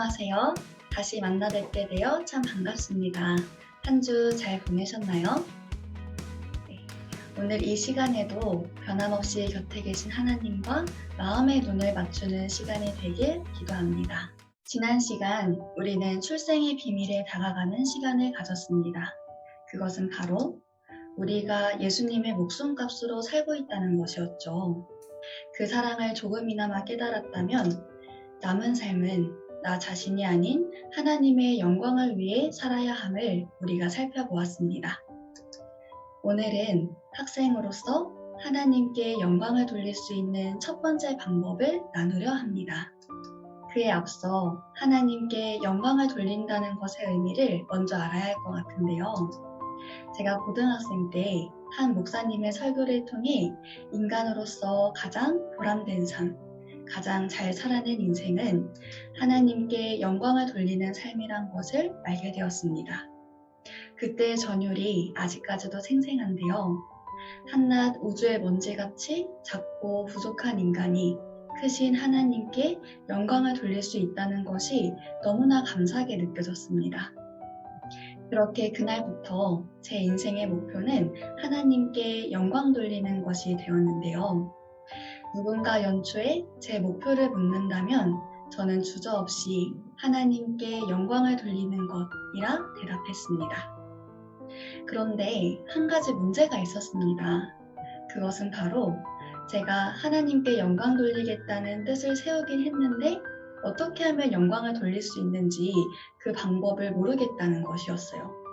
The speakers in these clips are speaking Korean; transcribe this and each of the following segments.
안녕하세요. 다시 만나뵙게 되어 참 반갑습니다. 한 주 잘 보내셨나요? 네. 오늘 이 시간에도 변함없이 곁에 계신 하나님과 마음의 눈을 맞추는 시간이 되길 기도합니다. 지난 시간 우리는 출생의 비밀에 다가가는 시간을 가졌습니다. 그것은 바로 우리가 예수님의 목숨값으로 살고 있다는 것이었죠. 그 사랑을 조금이나마 깨달았다면 남은 삶은 나 자신이 아닌 하나님의 영광을 위해 살아야 함을 우리가 살펴보았습니다. 오늘은 학생으로서 하나님께 영광을 돌릴 수 있는 첫 번째 방법을 나누려 합니다. 그에 앞서 하나님께 영광을 돌린다는 것의 의미를 먼저 알아야 할 것 같은데요. 제가 고등학생 때 한 목사님의 설교를 통해 인간으로서 가장 보람된 삶, 가장 잘 살아낸 인생은 하나님께 영광을 돌리는 삶이란 것을 알게 되었습니다. 그때의 전율이 아직까지도 생생한데요. 한낱 우주의 먼지같이 작고 부족한 인간이 크신 하나님께 영광을 돌릴 수 있다는 것이 너무나 감사하게 느껴졌습니다. 그렇게 그날부터 제 인생의 목표는 하나님께 영광 돌리는 것이 되었는데요. 누군가 연초에 제 목표를 묻는다면 저는 주저없이 하나님께 영광을 돌리는 것이라 대답했습니다. 그런데 한 가지 문제가 있었습니다. 그것은 바로 제가 하나님께 영광 돌리겠다는 뜻을 세우긴 했는데 어떻게 하면 영광을 돌릴 수 있는지 그 방법을 모르겠다는 것이었어요.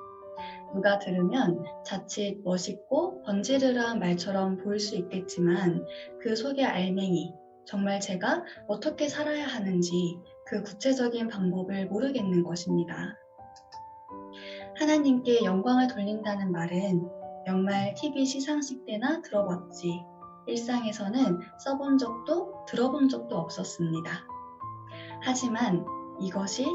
누가 들으면 자칫 멋있고 번지르르한 말처럼 보일 수 있겠지만 그 속의 알맹이, 정말 제가 어떻게 살아야 하는지 그 구체적인 방법을 모르겠는 것입니다. 하나님께 영광을 돌린다는 말은 정말 TV 시상식 때나 들어봤지 일상에서는 써본 적도 들어본 적도 없었습니다. 하지만 이것이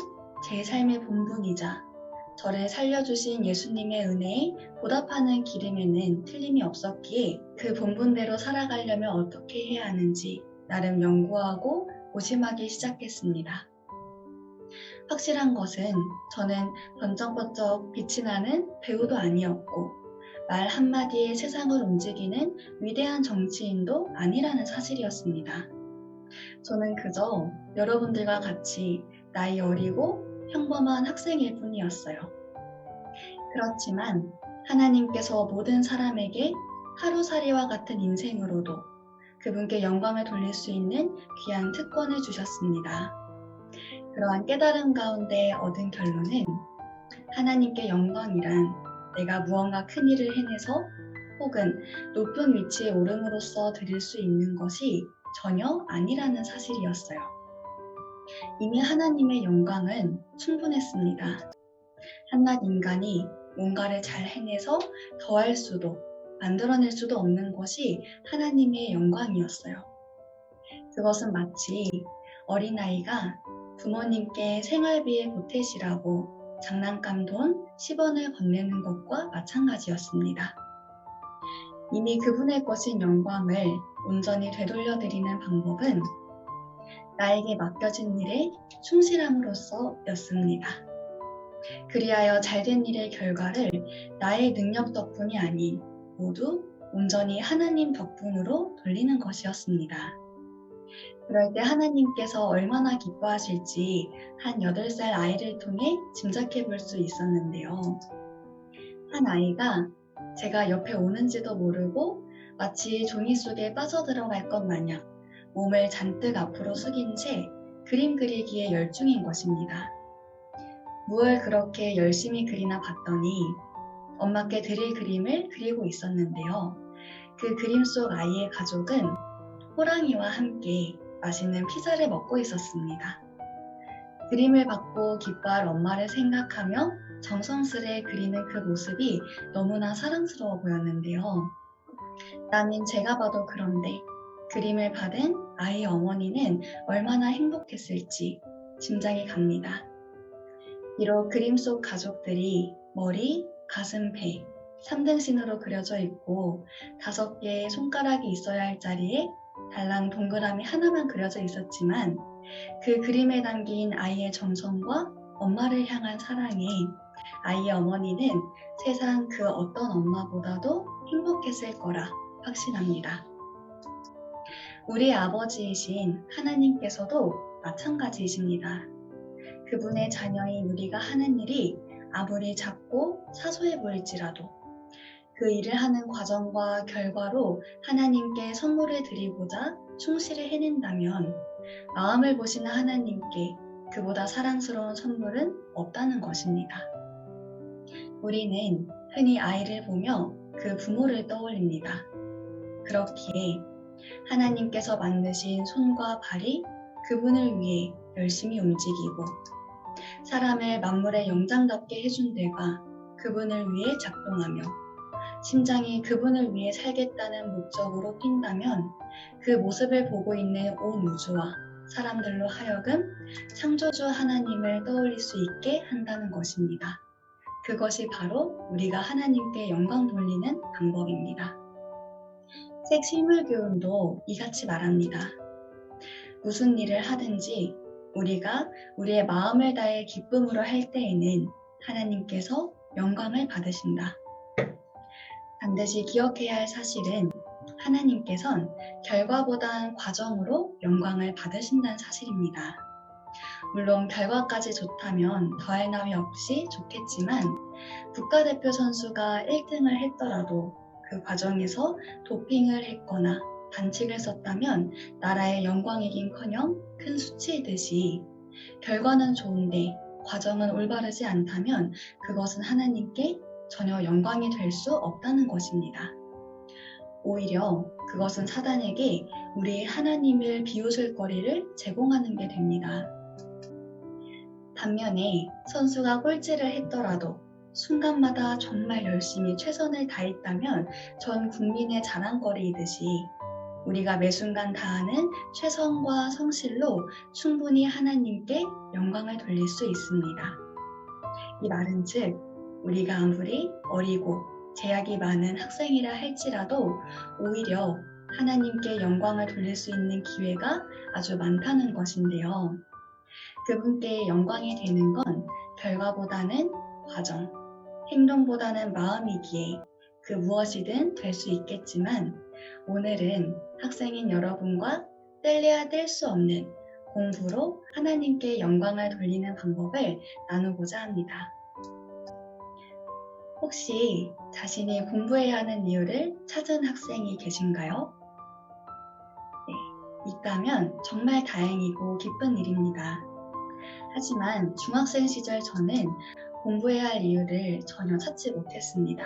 제 삶의 본분이자 저를 살려주신 예수님의 은혜에 보답하는 길임에는 틀림이 없었기에 그 본분대로 살아가려면 어떻게 해야 하는지 나름 연구하고 고심하기 시작했습니다. 확실한 것은 저는 번쩍번쩍 빛이 나는 배우도 아니었고 말 한마디에 세상을 움직이는 위대한 정치인도 아니라는 사실이었습니다. 저는 그저 여러분들과 같이 나이 어리고 평범한 학생일 뿐이었어요. 그렇지만 하나님께서 모든 사람에게 하루살이와 같은 인생으로도 그분께 영광을 돌릴 수 있는 귀한 특권을 주셨습니다. 그러한 깨달음 가운데 얻은 결론은 하나님께 영광이란 내가 무언가 큰 일을 해내서 혹은 높은 위치에 오름으로써 드릴 수 있는 것이 전혀 아니라는 사실이었어요. 이미 하나님의 영광은 충분했습니다. 한낱 인간이 뭔가를 잘 해내서 더할 수도 만들어낼 수도 없는 것이 하나님의 영광이었어요. 그것은 마치 어린아이가 부모님께 생활비에 보태시라고 장난감 돈 10원을 건네는 것과 마찬가지였습니다. 이미 그분의 것인 영광을 온전히 되돌려드리는 방법은 나에게 맡겨진 일에 충실함으로써였습니다. 그리하여 잘된 일의 결과를 나의 능력 덕분이 아닌 모두 온전히 하나님 덕분으로 돌리는 것이었습니다. 그럴 때 하나님께서 얼마나 기뻐하실지 한 8살 아이를 통해 짐작해 볼 수 있었는데요. 한 아이가 제가 옆에 오는지도 모르고 마치 종이 속에 빠져들어갈 것 마냥 몸을 잔뜩 앞으로 숙인 채 그림 그리기에 열중인 것입니다. 무얼 그렇게 열심히 그리나 봤더니 엄마께 드릴 그림을 그리고 있었는데요. 그 그림 속 아이의 가족은 호랑이와 함께 맛있는 피자를 먹고 있었습니다. 그림을 받고 기뻐할 엄마를 생각하며 정성스레 그리는 그 모습이 너무나 사랑스러워 보였는데요. 남인 제가 봐도 그런데 그림을 받은 아이의 어머니는 얼마나 행복했을지 짐작이 갑니다. 비록 그림 속 가족들이 머리, 가슴, 배 3등신으로 그려져 있고 5개의 손가락이 있어야 할 자리에 달랑 동그라미 하나만 그려져 있었지만 그 그림에 담긴 아이의 정성과 엄마를 향한 사랑에 아이의 어머니는 세상 그 어떤 엄마보다도 행복했을 거라 확신합니다. 우리 아버지이신 하나님께서도 마찬가지이십니다. 그분의 자녀인 우리가 하는 일이 아무리 작고 사소해 보일지라도 그 일을 하는 과정과 결과로 하나님께 선물을 드리고자 충실히 해낸다면 마음을 보시는 하나님께 그보다 사랑스러운 선물은 없다는 것입니다. 우리는 흔히 아이를 보며 그 부모를 떠올립니다. 그렇기에 하나님께서 만드신 손과 발이 그분을 위해 열심히 움직이고 사람을 만물의 영장답게 해준 데가 그분을 위해 작동하며 심장이 그분을 위해 살겠다는 목적으로 뛴다면 그 모습을 보고 있는 온 우주와 사람들로 하여금 창조주 하나님을 떠올릴 수 있게 한다는 것입니다. 그것이 바로 우리가 하나님께 영광 돌리는 방법입니다. 책 실물교훈도 이같이 말합니다. 무슨 일을 하든지 우리가 우리의 마음을 다해 기쁨으로 할 때에는 하나님께서 영광을 받으신다. 반드시 기억해야 할 사실은 하나님께선 결과보단 과정으로 영광을 받으신다는 사실입니다. 물론 결과까지 좋다면 더할 나위 없이 좋겠지만 국가대표 선수가 1등을 했더라도 그 과정에서 도핑을 했거나 반칙을 썼다면 나라의 영광이긴커녕 큰 수치이듯이 결과는 좋은데 과정은 올바르지 않다면 그것은 하나님께 전혀 영광이 될 수 없다는 것입니다. 오히려 그것은 사단에게 우리 하나님을 비웃을 거리를 제공하는 게 됩니다. 반면에 선수가 꼴찌를 했더라도 순간마다 정말 열심히 최선을 다했다면 전 국민의 자랑거리이듯이 우리가 매 순간 다하는 최선과 성실로 충분히 하나님께 영광을 돌릴 수 있습니다. 이 말은 즉 우리가 아무리 어리고 제약이 많은 학생이라 할지라도 오히려 하나님께 영광을 돌릴 수 있는 기회가 아주 많다는 것인데요. 그분께 영광이 되는 건 결과보다는 과정, 행동보다는 마음이기에 그 무엇이든 될 수 있겠지만 오늘은 학생인 여러분과 뗄래야 뗄 수 없는 공부로 하나님께 영광을 돌리는 방법을 나누고자 합니다. 혹시 자신이 공부해야 하는 이유를 찾은 학생이 계신가요? 네, 있다면 정말 다행이고 기쁜 일입니다. 하지만 중학생 시절 저는 공부해야 할 이유를 전혀 찾지 못했습니다.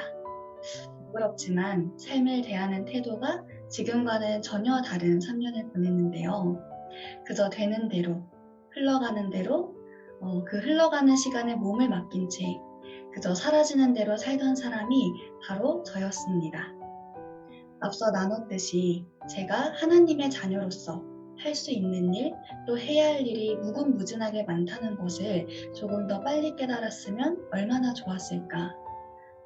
부끄럽지만 삶을 대하는 태도가 지금과는 전혀 다른 3년을 보냈는데요. 그저 되는 대로, 흘러가는 대로, 그 흘러가는 시간에 몸을 맡긴 채 그저 사라지는 대로 살던 사람이 바로 저였습니다. 앞서 나눴듯이 제가 하나님의 자녀로서 할 수 있는 일, 또 해야 할 일이 무궁무진하게 많다는 것을 조금 더 빨리 깨달았으면 얼마나 좋았을까.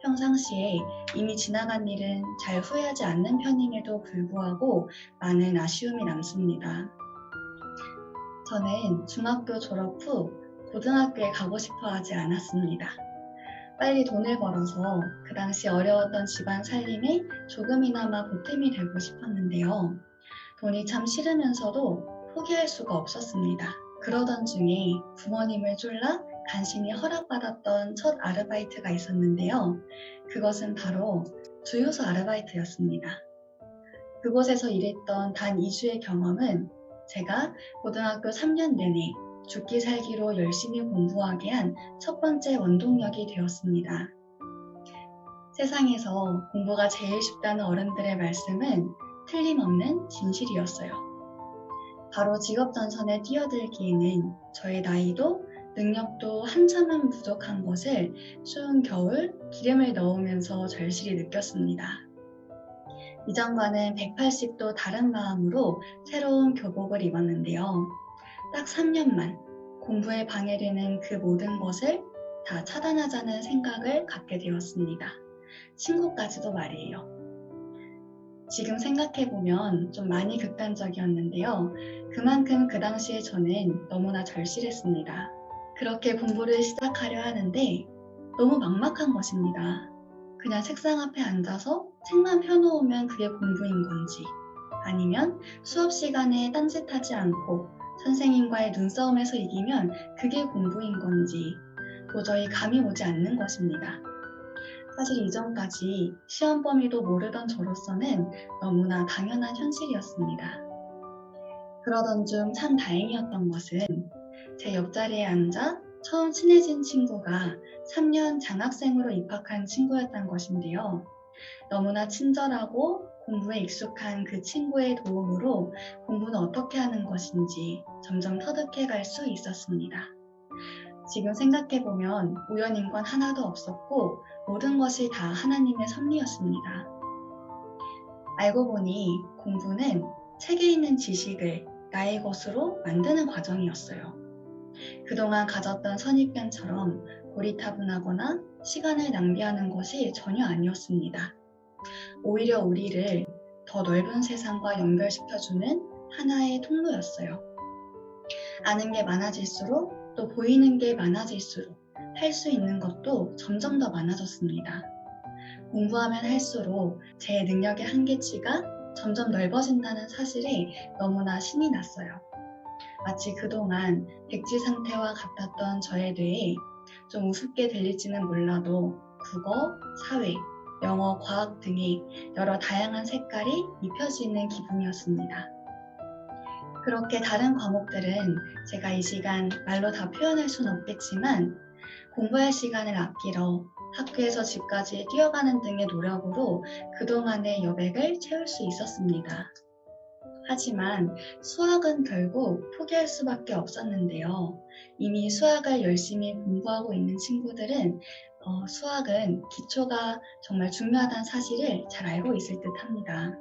평상시에 이미 지나간 일은 잘 후회하지 않는 편임에도 불구하고 많은 아쉬움이 남습니다. 저는 중학교 졸업 후 고등학교에 가고 싶어 하지 않았습니다. 빨리 돈을 벌어서 그 당시 어려웠던 집안 살림에 조금이나마 보탬이 되고 싶었는데요. 돈이 참 싫으면서도 포기할 수가 없었습니다. 그러던 중에 부모님을 졸라 간신히 허락받았던 첫 아르바이트가 있었는데요. 그것은 바로 주유소 아르바이트였습니다. 그곳에서 일했던 단 2주의 경험은 제가 고등학교 3년 내내 죽기 살기로 열심히 공부하게 한 첫 번째 원동력이 되었습니다. 세상에서 공부가 제일 쉽다는 어른들의 말씀은 틀림없는 진실이었어요. 바로 직업전선에 뛰어들기에는 저의 나이도 능력도 한참은 부족한 것을 추운 겨울 기름을 넣으면서 절실히 느꼈습니다. 이전과는 180도 다른 마음으로 새로운 교복을 입었는데요. 딱 3년만 공부에 방해되는 그 모든 것을 다 차단하자는 생각을 갖게 되었습니다. 친구까지도 말이에요. 지금 생각해보면 좀 많이 극단적이었는데요. 그만큼 그 당시에 저는 너무나 절실했습니다. 그렇게 공부를 시작하려 하는데 너무 막막한 것입니다. 그냥 책상 앞에 앉아서 책만 펴놓으면 그게 공부인 건지, 아니면 수업 시간에 딴짓하지 않고 선생님과의 눈싸움에서 이기면 그게 공부인 건지 도저히 감이 오지 않는 것입니다. 사실 이전까지 시험 범위도 모르던 저로서는 너무나 당연한 현실이었습니다. 그러던 중 참 다행이었던 것은 제 옆자리에 앉아 처음 친해진 친구가 3년 장학생으로 입학한 친구였던 것인데요. 너무나 친절하고 공부에 익숙한 그 친구의 도움으로 공부는 어떻게 하는 것인지 점점 터득해 갈 수 있었습니다. 지금 생각해보면 우연인 건 하나도 없었고 모든 것이 다 하나님의 섭리였습니다. 알고 보니 공부는 책에 있는 지식을 나의 것으로 만드는 과정이었어요. 그동안 가졌던 선입견처럼 고리타분하거나 시간을 낭비하는 것이 전혀 아니었습니다. 오히려 우리를 더 넓은 세상과 연결시켜주는 하나의 통로였어요. 아는 게 많아질수록 또 보이는 게 많아질수록 할 수 있는 것도 점점 더 많아졌습니다. 공부하면 할수록 제 능력의 한계치가 점점 넓어진다는 사실에 너무나 신이 났어요. 마치 그동안 백지 상태와 같았던 저의 뇌에 좀 우습게 들릴지는 몰라도 국어, 사회, 영어, 과학 등의 여러 다양한 색깔이 입혀지는 기분이었습니다. 그렇게 다른 과목들은 제가 이 시간 말로 다 표현할 순 없겠지만 공부할 시간을 아끼러 학교에서 집까지 뛰어가는 등의 노력으로 그동안의 여백을 채울 수 있었습니다. 하지만 수학은 결국 포기할 수밖에 없었는데요. 이미 수학을 열심히 공부하고 있는 친구들은 수학은 기초가 정말 중요하다는 사실을 잘 알고 있을 듯 합니다.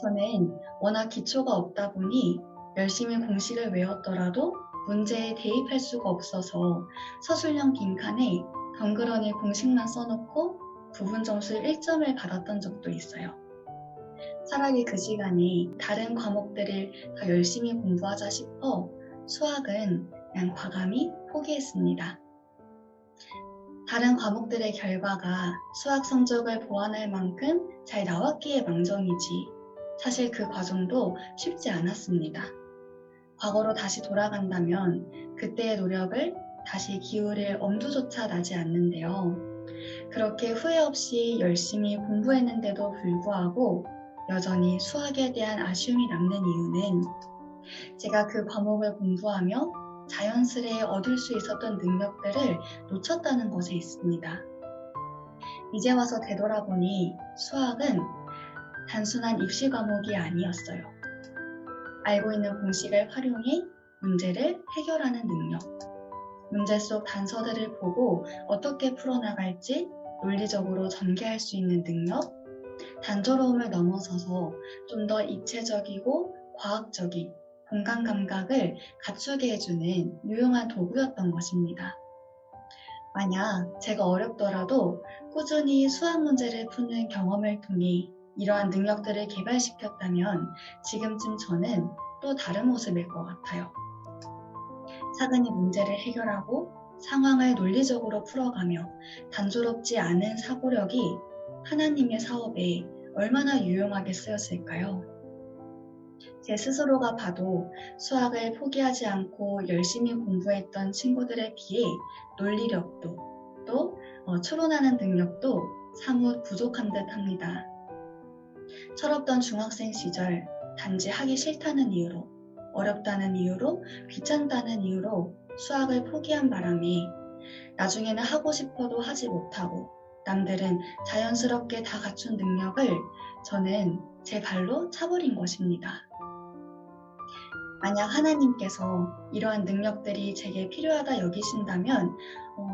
저는 워낙 기초가 없다 보니 열심히 공식을 외웠더라도 문제에 대입할 수가 없어서 서술형 빈칸에 덩그러니 공식만 써놓고 부분 점수 1점을 받았던 적도 있어요. 차라리 그 시간에 다른 과목들을 더 열심히 공부하자 싶어 수학은 그냥 과감히 포기했습니다. 다른 과목들의 결과가 수학 성적을 보완할 만큼 잘 나왔기에 망정이지 사실 그 과정도 쉽지 않았습니다. 과거로 다시 돌아간다면 그때의 노력을 다시 기울일 엄두조차 나지 않는데요. 그렇게 후회 없이 열심히 공부했는데도 불구하고 여전히 수학에 대한 아쉬움이 남는 이유는 제가 그 과목을 공부하며 자연스레 얻을 수 있었던 능력들을 놓쳤다는 것에 있습니다. 이제 와서 되돌아보니 수학은 단순한 입시 과목이 아니었어요. 알고 있는 공식을 활용해 문제를 해결하는 능력, 문제 속 단서들을 보고 어떻게 풀어나갈지 논리적으로 전개할 수 있는 능력, 단조로움을 넘어서서 좀 더 입체적이고 과학적인 공간 감각을 갖추게 해주는 유용한 도구였던 것입니다. 만약 제가 어렵더라도 꾸준히 수학 문제를 푸는 경험을 통해 이러한 능력들을 개발시켰다면 지금쯤 저는 또 다른 모습일 것 같아요. 차근히 문제를 해결하고 상황을 논리적으로 풀어가며 단조롭지 않은 사고력이 하나님의 사업에 얼마나 유용하게 쓰였을까요? 제 스스로가 봐도 수학을 포기하지 않고 열심히 공부했던 친구들에 비해 논리력도 또 추론하는 능력도 사뭇 부족한 듯 합니다. 철없던 중학생 시절 단지 하기 싫다는 이유로 어렵다는 이유로 귀찮다는 이유로 수학을 포기한 바람에 나중에는 하고 싶어도 하지 못하고 남들은 자연스럽게 다 갖춘 능력을 저는 제 발로 차버린 것입니다. 만약 하나님께서 이러한 능력들이 제게 필요하다 여기신다면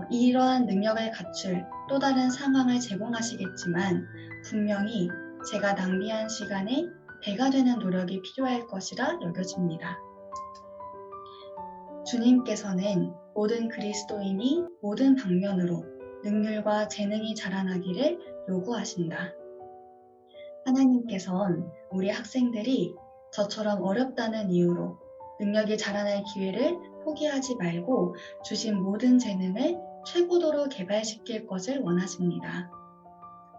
이러한 능력을 갖출 또 다른 상황을 제공하시겠지만 분명히 제가 낭비한 시간에 배가 되는 노력이 필요할 것이라 여겨집니다. 주님께서는 모든 그리스도인이 모든 방면으로 능률과 재능이 자라나기를 요구하신다. 하나님께선 우리 학생들이 저처럼 어렵다는 이유로 능력이 자라날 기회를 포기하지 말고 주신 모든 재능을 최고도로 개발시킬 것을 원하십니다.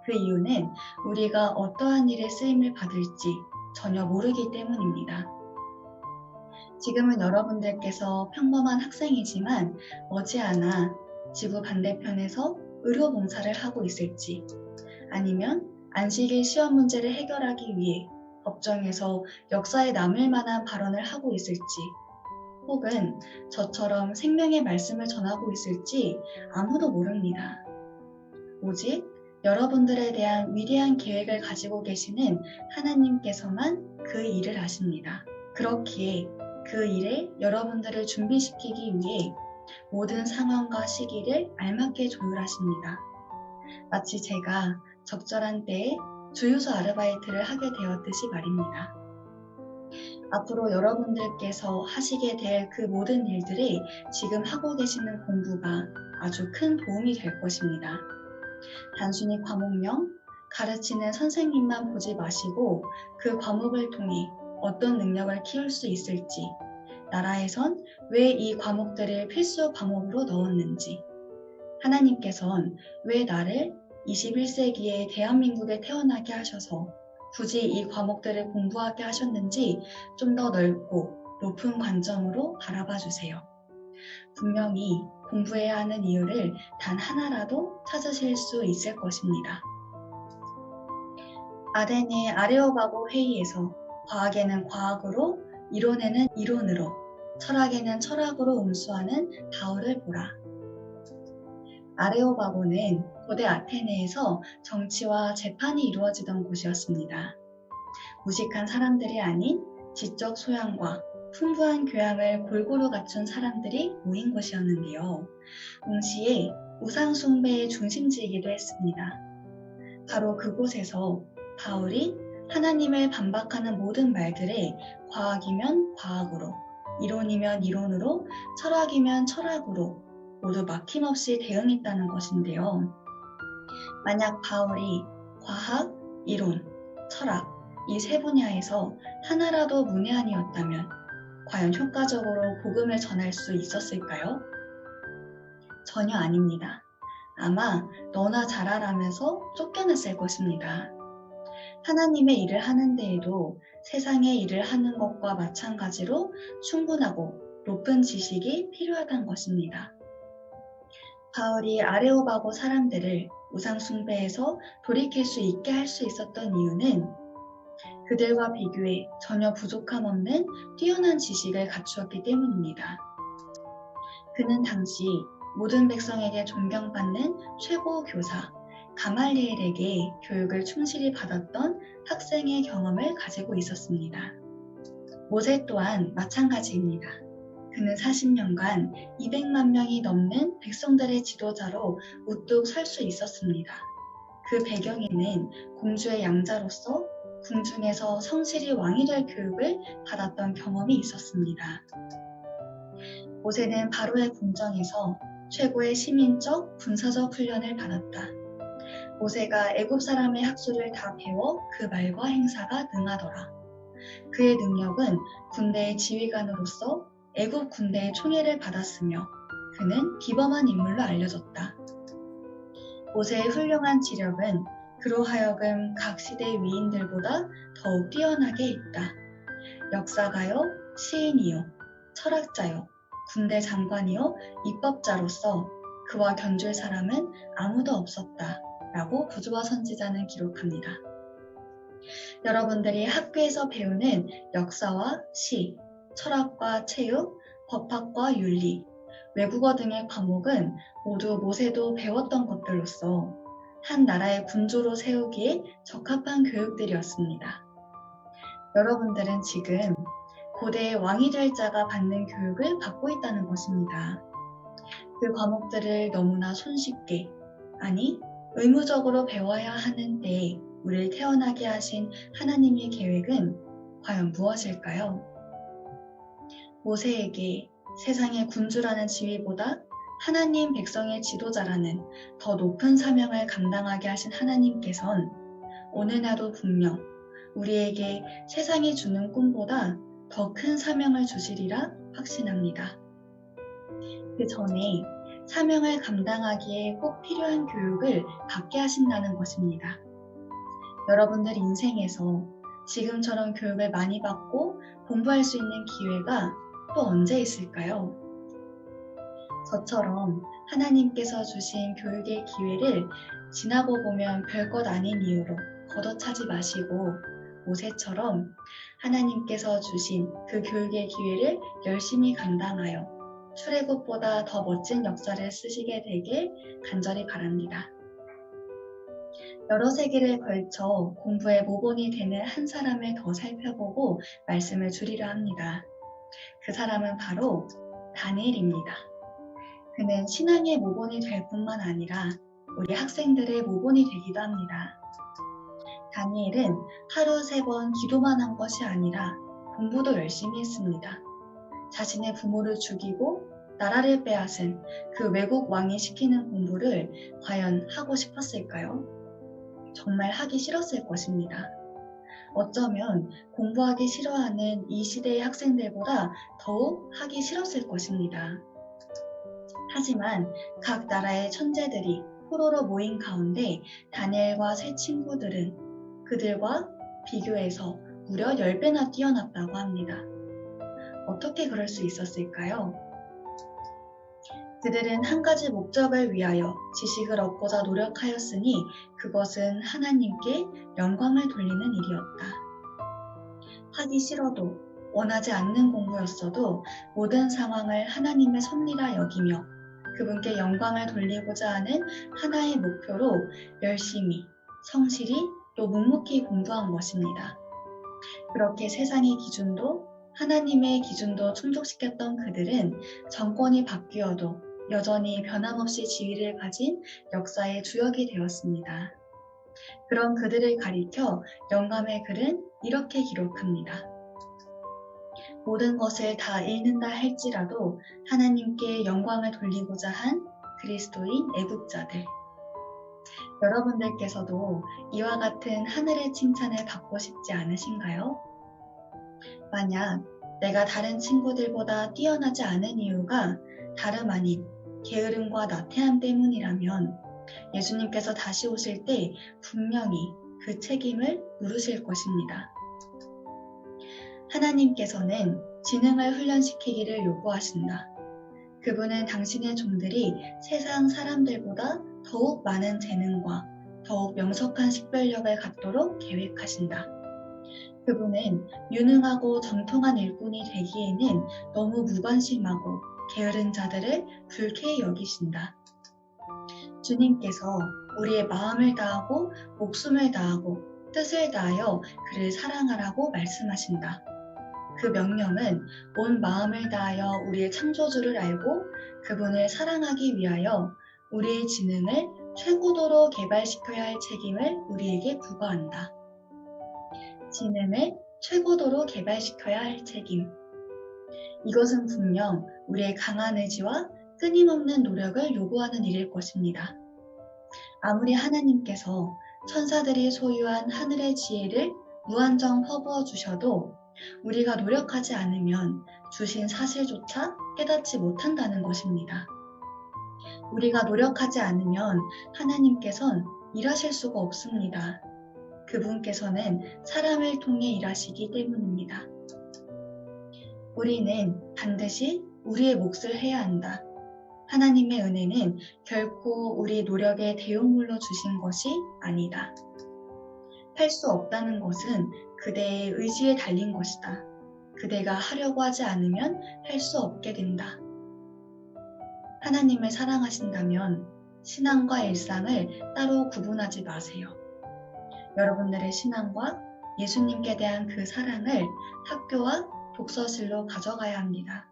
그 이유는 우리가 어떠한 일에 쓰임을 받을지 전혀 모르기 때문입니다. 지금은 여러분들께서 평범한 학생이지만 머지않아 지구 반대편에서 의료봉사를 하고 있을지, 아니면 안식일 시험 문제를 해결하기 위해 법정에서 역사에 남을 만한 발언을 하고 있을지, 혹은 저처럼 생명의 말씀을 전하고 있을지 아무도 모릅니다. 오직 여러분들에 대한 위대한 계획을 가지고 계시는 하나님께서만 그 일을 아십니다. 그렇기에 그 일에 여러분들을 준비시키기 위해 모든 상황과 시기를 알맞게 조율하십니다. 마치 제가 적절한 때에 주유소 아르바이트를 하게 되었듯이 말입니다. 앞으로 여러분들께서 하시게 될 그 모든 일들이 지금 하고 계시는 공부가 아주 큰 도움이 될 것입니다. 단순히 과목명, 가르치는 선생님만 보지 마시고 그 과목을 통해 어떤 능력을 키울 수 있을지, 나라에선 왜 이 과목들을 필수 과목으로 넣었는지, 하나님께선 왜 나를 21세기에 대한민국에 태어나게 하셔서 굳이 이 과목들을 공부하게 하셨는지 좀 더 넓고 높은 관점으로 바라봐 주세요. 분명히 공부해야 하는 이유를 단 하나라도 찾으실 수 있을 것입니다. 아덴의 아레오바고 회의에서 과학에는 과학으로, 이론에는 이론으로, 철학에는 철학으로 응수하는 바울을 보라. 아레오바고는 고대 아테네에서 정치와 재판이 이루어지던 곳이었습니다. 무식한 사람들이 아닌 지적 소양과 풍부한 교양을 골고루 갖춘 사람들이 모인 곳이었는데요. 동시에 우상 숭배의 중심지이기도 했습니다. 바로 그곳에서 바울이 하나님을 반박하는 모든 말들을 과학이면 과학으로, 이론이면 이론으로, 철학이면 철학으로 모두 막힘없이 대응했다는 것인데요. 만약 바울이 과학, 이론, 철학 이 세 분야에서 하나라도 문외한이었다면 과연 효과적으로 복음을 전할 수 있었을까요? 전혀 아닙니다. 아마 너나 잘하라면서 쫓겨났을 것입니다. 하나님의 일을 하는 데에도 세상의 일을 하는 것과 마찬가지로 충분하고 높은 지식이 필요하다는 것입니다. 바울이 아레오바고 사람들을 우상 숭배에서 돌이킬 수 있게 할 수 있었던 이유는 그들과 비교해 전혀 부족함 없는 뛰어난 지식을 갖추었기 때문입니다. 그는 당시 모든 백성에게 존경받는 최고 교사 가말리엘에게 교육을 충실히 받았던 학생의 경험을 가지고 있었습니다. 모세 또한 마찬가지입니다. 그는 40년간 200만 명이 넘는 백성들의 지도자로 우뚝 설 수 있었습니다. 그 배경에는 공주의 양자로서 궁중에서 성실히 왕이 될 교육을 받았던 경험이 있었습니다. 모세는 바로의 궁정에서 최고의 시민적, 군사적 훈련을 받았다. 모세가 애굽 사람의 학술을 다 배워 그 말과 행사가 능하더라. 그의 능력은 군대의 지휘관으로서 애굽 군대의 총애를 받았으며 그는 기범한 인물로 알려졌다. 모세의 훌륭한 지력은 그로 하여금 각 시대 위인들보다 더욱 뛰어나게 했다. 역사가요, 시인이요, 철학자요, 군대 장관이요, 입법자로서 그와 견줄 사람은 아무도 없었다. 라고 부조화 선지자는 기록합니다. 여러분들이 학교에서 배우는 역사와 시, 철학과 체육, 법학과 윤리, 외국어 등의 과목은 모두 모세도 배웠던 것들로서 한 나라의 군주로 세우기에 적합한 교육들이었습니다. 여러분들은 지금 고대의 왕이 될 자가 받는 교육을 받고 있다는 것입니다. 그 과목들을 너무나 손쉽게, 아니 의무적으로 배워야 하는 때에 우리를 태어나게 하신 하나님의 계획은 과연 무엇일까요? 모세에게 세상의 군주라는 지위보다 하나님 백성의 지도자라는 더 높은 사명을 감당하게 하신 하나님께선 어느 날도 분명 우리에게 세상이 주는 꿈보다 더 큰 사명을 주시리라 확신합니다. 그 전에 사명을 감당하기에 꼭 필요한 교육을 받게 하신다는 것입니다. 여러분들 인생에서 지금처럼 교육을 많이 받고 공부할 수 있는 기회가 또 언제 있을까요? 저처럼 하나님께서 주신 교육의 기회를 지나고 보면 별것 아닌 이유로 걷어차지 마시고 모세처럼 하나님께서 주신 그 교육의 기회를 열심히 감당하여 출애굽보다 더 멋진 역사를 쓰시게 되길 간절히 바랍니다. 여러 세기를 걸쳐 공부의 모본이 되는 한 사람을 더 살펴보고 말씀을 줄이려 합니다. 그 사람은 바로 다니엘입니다. 그는 신앙의 모본이 될 뿐만 아니라 우리 학생들의 모본이 되기도 합니다. 다니엘은 하루 3번 기도만 한 것이 아니라 공부도 열심히 했습니다. 자신의 부모를 죽이고 나라를 빼앗은 그 외국 왕이 시키는 공부를 과연 하고 싶었을까요? 정말 하기 싫었을 것입니다. 어쩌면 공부하기 싫어하는 이 시대의 학생들보다 더욱 하기 싫었을 것입니다. 하지만 각 나라의 천재들이 포로로 모인 가운데 다니엘과 세 친구들은 그들과 비교해서 무려 10배나 뛰어났다고 합니다. 어떻게 그럴 수 있었을까요? 그들은 한 가지 목적을 위하여 지식을 얻고자 노력하였으니 그것은 하나님께 영광을 돌리는 일이었다. 하기 싫어도 원하지 않는 공부였어도 모든 상황을 하나님의 섭리라 여기며 그분께 영광을 돌리고자 하는 하나의 목표로 열심히, 성실히 또 묵묵히 공부한 것입니다. 그렇게 세상의 기준도 하나님의 기준도 충족시켰던 그들은 정권이 바뀌어도 여전히 변함없이 지위를 가진 역사의 주역이 되었습니다. 그런 그들을 가리켜 영감의 글은 이렇게 기록합니다. 모든 것을 다 잃는다 할지라도 하나님께 영광을 돌리고자 한 그리스도인 애국자들. 여러분들께서도 이와 같은 하늘의 칭찬을 받고 싶지 않으신가요? 만약 내가 다른 친구들보다 뛰어나지 않은 이유가 다름 아닌 게으름과 나태함 때문이라면 예수님께서 다시 오실 때 분명히 그 책임을 물으실 것입니다. 하나님께서는 지능을 훈련시키기를 요구하신다. 그분은 당신의 종들이 세상 사람들보다 더욱 많은 재능과 더욱 명석한 식별력을 갖도록 계획하신다. 그분은 유능하고 정통한 일꾼이 되기에는 너무 무관심하고 게으른 자들을 불쾌히 여기신다. 주님께서 우리의 마음을 다하고 목숨을 다하고 뜻을 다하여 그를 사랑하라고 말씀하신다. 그 명령은 온 마음을 다하여 우리의 창조주를 알고 그분을 사랑하기 위하여 우리의 지능을 최고도로 개발시켜야 할 책임을 우리에게 부과한다. 지능을 최고도로 개발시켜야 할 책임. 이것은 분명 우리의 강한 의지와 끊임없는 노력을 요구하는 일일 것입니다. 아무리 하나님께서 천사들이 소유한 하늘의 지혜를 무한정 퍼부어 주셔도 우리가 노력하지 않으면 주신 사실조차 깨닫지 못한다는 것입니다. 우리가 노력하지 않으면 하나님께서는 일하실 수가 없습니다. 그분께서는 사람을 통해 일하시기 때문입니다. 우리는 반드시 우리의 몫을 해야 한다. 하나님의 은혜는 결코 우리 노력의 대용물로 주신 것이 아니다. 할 수 없다는 것은 그대의 의지에 달린 것이다. 그대가 하려고 하지 않으면 할 수 없게 된다. 하나님을 사랑하신다면 신앙과 일상을 따로 구분하지 마세요. 여러분들의 신앙과 예수님께 대한 그 사랑을 학교와 독서실로 가져가야 합니다.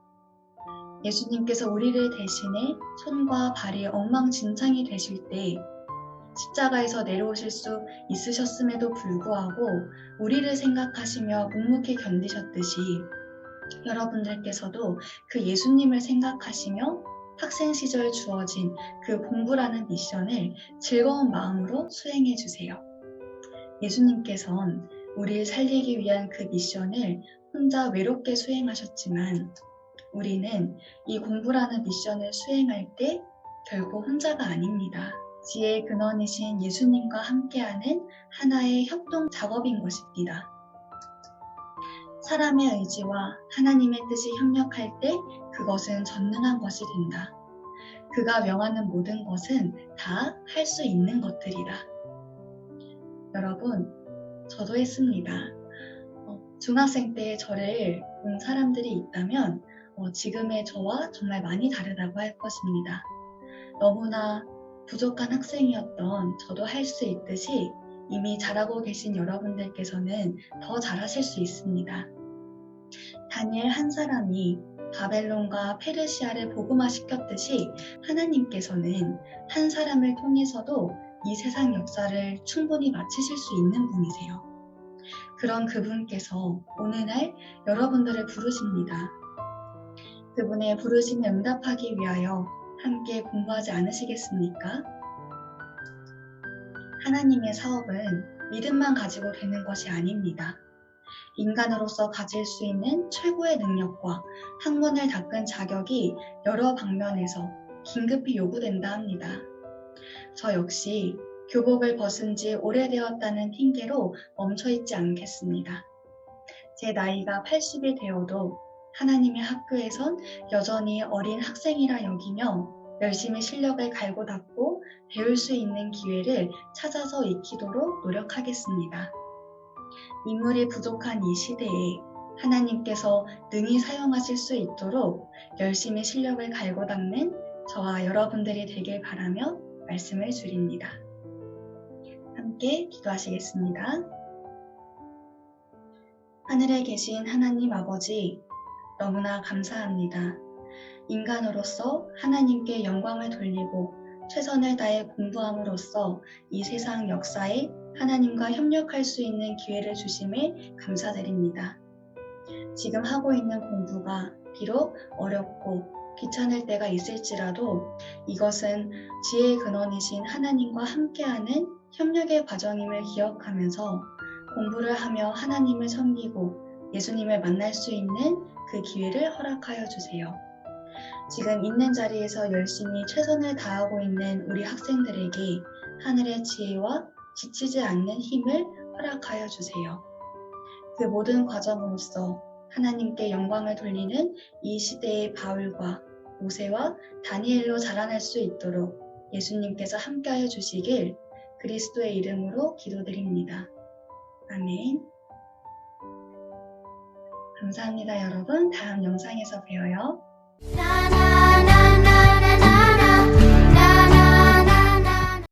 예수님께서 우리를 대신해 손과 발이 엉망진창이 되실 때 십자가에서 내려오실 수 있으셨음에도 불구하고 우리를 생각하시며 묵묵히 견디셨듯이 여러분들께서도 그 예수님을 생각하시며 학생 시절 주어진 그 공부라는 미션을 즐거운 마음으로 수행해 주세요. 예수님께선 우리를 살리기 위한 그 미션을 혼자 외롭게 수행하셨지만 우리는 이 공부라는 미션을 수행할 때 결코 혼자가 아닙니다. 지혜의 근원이신 예수님과 함께하는 하나의 협동 작업인 것입니다. 사람의 의지와 하나님의 뜻이 협력할 때 그것은 전능한 것이 된다. 그가 명하는 모든 것은 다 할 수 있는 것들이다. 여러분, 저도 했습니다. 중학생 때 저를 본 사람들이 있다면 지금의 저와 정말 많이 다르다고 할 것입니다. 너무나 부족한 학생이었던 저도 할 수 있듯이 이미 잘하고 계신 여러분들께서는 더 잘하실 수 있습니다. 다니엘 한 사람이 바벨론과 페르시아를 복음화시켰듯이 하나님께서는 한 사람을 통해서도 이 세상 역사를 충분히 마치실 수 있는 분이세요. 그런 그분께서 어느 날 여러분들을 부르십니다. 그분의 부르심에 응답하기 위하여 함께 공부하지 않으시겠습니까? 하나님의 사업은 믿음만 가지고 되는 것이 아닙니다. 인간으로서 가질 수 있는 최고의 능력과 학문을 닦은 자격이 여러 방면에서 긴급히 요구된다 합니다. 저 역시 교복을 벗은 지 오래되었다는 핑계로 멈춰있지 않겠습니다. 제 나이가 80이 되어도 하나님의 학교에선 여전히 어린 학생이라 여기며 열심히 실력을 갈고 닦고 배울 수 있는 기회를 찾아서 익히도록 노력하겠습니다. 인물이 부족한 이 시대에 하나님께서 능히 사용하실 수 있도록 열심히 실력을 갈고 닦는 저와 여러분들이 되길 바라며 말씀을 드립니다. 함께 기도하시겠습니다. 하늘에 계신 하나님 아버지, 너무나 감사합니다. 인간으로서 하나님께 영광을 돌리고 최선을 다해 공부함으로써 이 세상 역사에 하나님과 협력할 수 있는 기회를 주심에 감사드립니다. 지금 하고 있는 공부가 비록 어렵고 귀찮을 때가 있을지라도 이것은 지혜의 근원이신 하나님과 함께하는 협력의 과정임을 기억하면서 공부를 하며 하나님을 섬기고 예수님을 만날 수 있는 그 기회를 허락하여 주세요. 지금 있는 자리에서 열심히 최선을 다하고 있는 우리 학생들에게 하늘의 지혜와 지치지 않는 힘을 허락하여 주세요. 그 모든 과정으로서 하나님께 영광을 돌리는 이 시대의 바울과 모세와 다니엘로 자라날 수 있도록 예수님께서 함께하여 주시길 그리스도의 이름으로 기도드립니다. 아멘. 감사합니다, 여러분. 다음 영상에서 봬요.